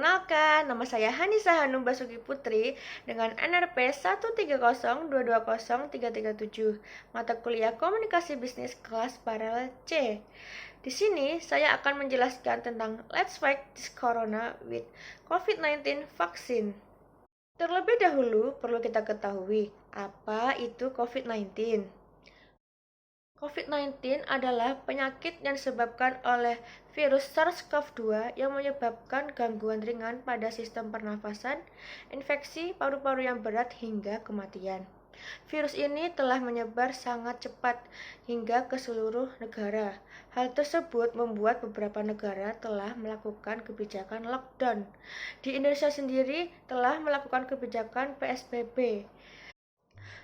Perkenalkan, nama saya Hanisa Hanum Basuki Putri dengan NRP 130220337, mata kuliah Komunikasi Bisnis kelas paralel C. Di sini saya akan menjelaskan tentang Let's Fight this Corona with COVID-19 vaksin. Terlebih dahulu perlu kita ketahui apa itu COVID-19. COVID-19 adalah penyakit yang disebabkan oleh virus SARS-CoV-2 yang menyebabkan gangguan ringan pada sistem pernafasan, infeksi paru-paru yang berat hingga kematian. Virus ini telah menyebar sangat cepat hingga ke seluruh negara. Hal tersebut membuat beberapa negara telah melakukan kebijakan lockdown. Di Indonesia sendiri telah melakukan kebijakan PSBB.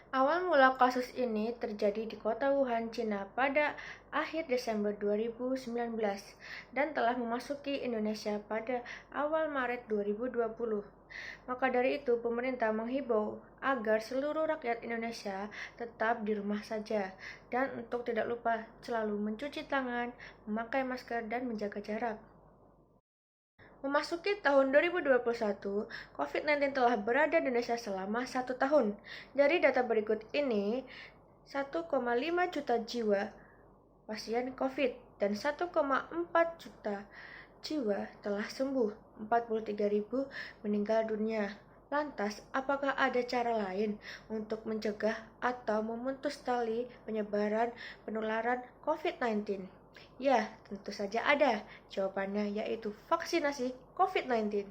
Awal mula kasus ini terjadi di kota Wuhan, Cina pada akhir Desember 2019 dan telah memasuki Indonesia pada awal Maret 2020. Maka dari itu, pemerintah menghimbau agar seluruh rakyat Indonesia tetap di rumah saja dan untuk tidak lupa selalu mencuci tangan, memakai masker, dan menjaga jarak. Memasuki tahun 2021, COVID-19 telah berada di Indonesia selama 1 tahun. Dari data berikut ini, 1,5 juta jiwa pasien COVID dan 1,4 juta jiwa telah sembuh, 43.000 meninggal dunia. Lantas, apakah ada cara lain untuk mencegah atau memutus tali penyebaran penularan COVID-19? Ya, tentu saja ada. Jawabannya yaitu vaksinasi COVID-19.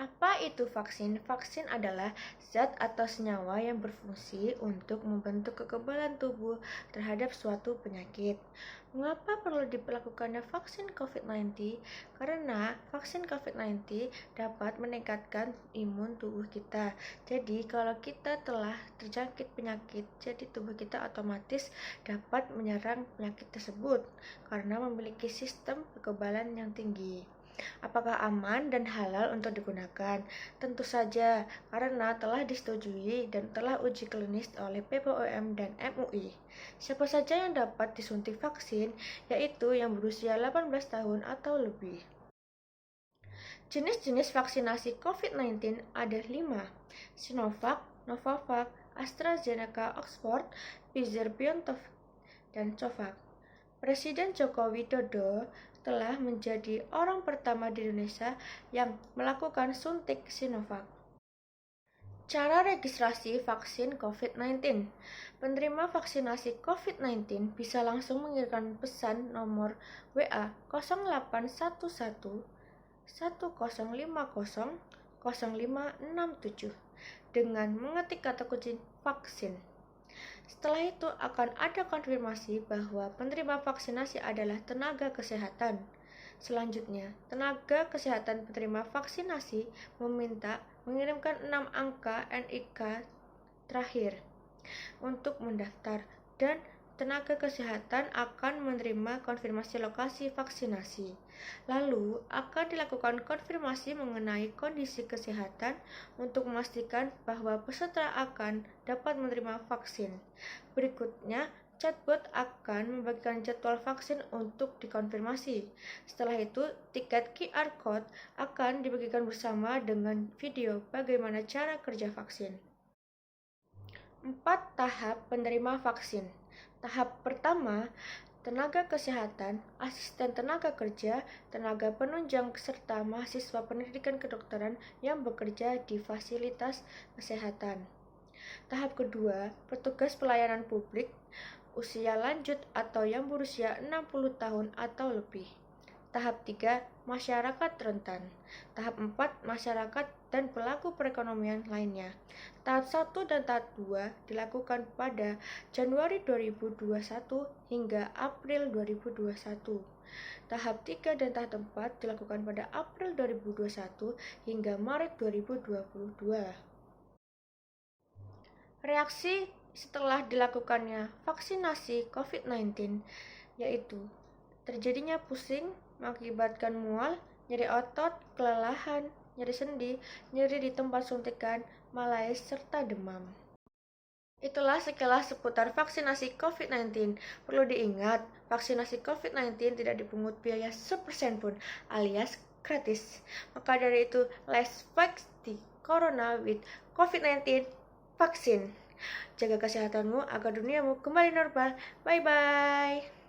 Apa itu vaksin? Vaksin adalah zat atau senyawa yang berfungsi untuk membentuk kekebalan tubuh terhadap suatu penyakit. Mengapa perlu dilakukannya vaksin COVID-19? Karena vaksin COVID-19 dapat meningkatkan imun tubuh kita. Jadi, kalau kita telah terjangkit penyakit, jadi tubuh kita otomatis dapat menyerang penyakit tersebut karena memiliki sistem kekebalan yang tinggi. Apakah aman dan halal untuk digunakan? Tentu saja, karena telah disetujui dan telah uji klinis oleh BPOM dan MUI. Siapa saja yang dapat disuntik vaksin, yaitu yang berusia 18 tahun atau lebih. Jenis-jenis vaksinasi COVID-19 ada 5, Sinovac, Novavax, AstraZeneca, Oxford, Pfizer-BioNTech, dan Covax. Presiden Joko Widodo telah menjadi orang pertama di Indonesia yang melakukan suntik Sinovac. Cara registrasi vaksin COVID-19. Penerima vaksinasi COVID-19 bisa langsung mengirimkan pesan nomor WA 0811 1050 0567 dengan mengetik kata kunci vaksin. Setelah itu akan ada konfirmasi bahwa penerima vaksinasi adalah tenaga kesehatan. Selanjutnya, tenaga kesehatan penerima vaksinasi meminta mengirimkan 6 angka NIK terakhir untuk mendaftar dan tenaga kesehatan akan menerima konfirmasi lokasi vaksinasi. Lalu akan dilakukan konfirmasi mengenai kondisi kesehatan untuk memastikan bahwa peserta akan dapat menerima vaksin. Berikutnya, chatbot akan membagikan jadwal vaksin untuk dikonfirmasi. Setelah itu, tiket QR Code akan dibagikan bersama dengan video bagaimana cara kerja vaksin. 4 tahap penerima vaksin. Tahap pertama, tenaga kesehatan, asisten tenaga kerja, tenaga penunjang, serta mahasiswa pendidikan kedokteran yang bekerja di fasilitas kesehatan. Tahap kedua, petugas pelayanan publik, usia lanjut atau yang berusia 60 tahun atau lebih. Tahap 3, masyarakat rentan. Tahap 4, masyarakat dan pelaku perekonomian lainnya. Tahap 1 dan tahap 2 dilakukan pada Januari 2021 hingga April 2021. Tahap 3 dan tahap 4 dilakukan pada April 2021 hingga Maret 2022. Reaksi setelah dilakukannya vaksinasi COVID-19 yaitu terjadinya pusing, mengakibatkan mual, nyeri otot, kelelahan, nyeri sendi, nyeri di tempat suntikan, malaise, serta demam. Itulah sekilas seputar vaksinasi COVID-19. Perlu diingat, vaksinasi COVID-19 tidak dipungut biaya 1% pun, alias gratis. Maka dari itu, let's fight the corona with COVID-19 vaksin. Jaga kesehatanmu agar duniamu kembali normal. Bye-bye.